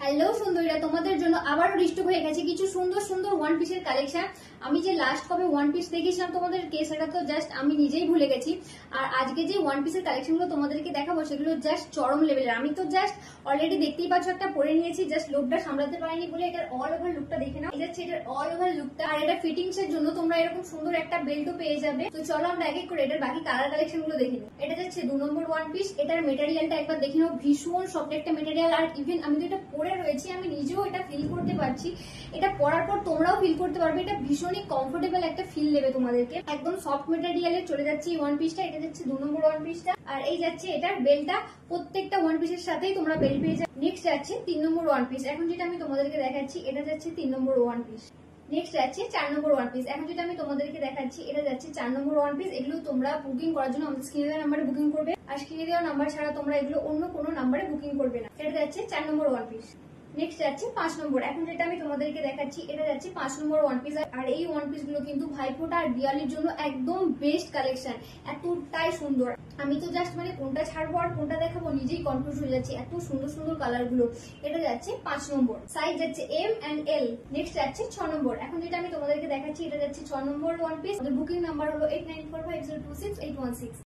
Hello সুন্দরীরা, তোমাদের জন্য আবারও রিস্টক হয়ে গেছে কিছু সুন্দর সুন্দর ওয়ান পিসের কালেকশন। আমি যে লাস্ট কবে ওয়ান পিস দেখিয়েছিলাম তোমাদেরকে, সেটা তো জাস্ট আমি নিজেই ভুলে গেছি। আর আজকে যে ওয়ান পিসের কালেকশন গুলো তোমাদেরকে দেখাবো সেগুলো জাস্ট চরম লেভেলের। আমি তো জাস্ট অলরেডি দেখতেই পাচ্ছ একটা পরে নিয়েছি, জাস্ট লুকটা সামলাতে পারিনি বলে এটার অল ওভার লুকটা দেখে নাও। এটা এটার অল ওভার লুকটা, আর এটা ফিটিংস এর জন্য তোমরা এরকম সুন্দর একটা বেল্টও পেয়ে যাবে। তো চলো আমরা এক এক করে এটার বাকি কালার কালেকশন গুলো দেখে নিই। এটা যাচ্ছে 2 নম্বর ওয়ান পিস। এটার মেটেরিয়ালটা একবার দেখে নাও, ভীষণ সফট একটা মেটেরিয়াল। আর ইভেন আমি তো এটা পরে রয়েছি, আমি নিজেও এটা ফিল করতে পারছি। এটা পরার পর তোমরাও ফিল করতে পারবে, এটা ভীষণই কমফোর্টেবল একটা ফিল দেবে তোমাদেরকে। একদম সফট মেটেরিয়ালে চলে যাচ্ছে এই ওয়ান পিসটা। এটা যাচ্ছে 2 নম্বর ওয়ান পিসটা, আর এই যাচ্ছে এটার বেল্টটা। প্রত্যেকটা ওয়ান পিসের সাথেই তোমরা বেল্ট পেয়ে যাবে। নেক্সট যাচ্ছে 3 নম্বর ওয়ান পিস। এখন যেটা আমি তোমাদেরকে দেখাচ্ছি এটা যাচ্ছে 3 নম্বর ওয়ান পিস। নেক্সট যাচ্ছে 4 নম্বর ওয়ান পিস। এখন যেটা আমি তোমাদেরকে দেখাচ্ছি এটা যাচ্ছে 4 নম্বর ওয়ান পিস। এগুলো তোমরা বুকিং করার জন্য আমাদের স্ক্রিনে দেওয়া নাম্বারে বুকিং করবে, আর স্ক্রিনে দেওয়া নাম্বার ছাড়া তোমরা এগুলো অন্য কোনো নাম্বারে বুকিং করবে না। এটা যাচ্ছে 4 নম্বর ওয়ান পিস। নেক্সট যাচ্ছে 5 নম্বর। এখন যেটা আমি তোমাদেরকে দেখাচ্ছি এটা যাচ্ছে 5 নম্বর ওয়ান পিস। আর এই ওয়ান পিস গুলো কিন্তু ভাইফোঁটা আর দিওয়ালির জন্য একদম বেস্ট কালেকশন, এতটাই সুন্দর। আমি তো জাস্ট কোনটা ছাড়বো আর কোনটা দেখাবো নিজেই কনফিউজ হয়ে যাচ্ছি, এত সুন্দর সুন্দর কালার গুলো। এটা যাচ্ছে 5 নম্বর, সাইজ যাচ্ছে এম এন্ড এল। নেক্সট যাচ্ছে 6 নম্বর। এখন যেটা আমি তোমাদেরকে দেখাচ্ছি এটা যাচ্ছে 6 নম্বর ওয়ান পিস। বুকিং নাম্বার হলো 8945026816।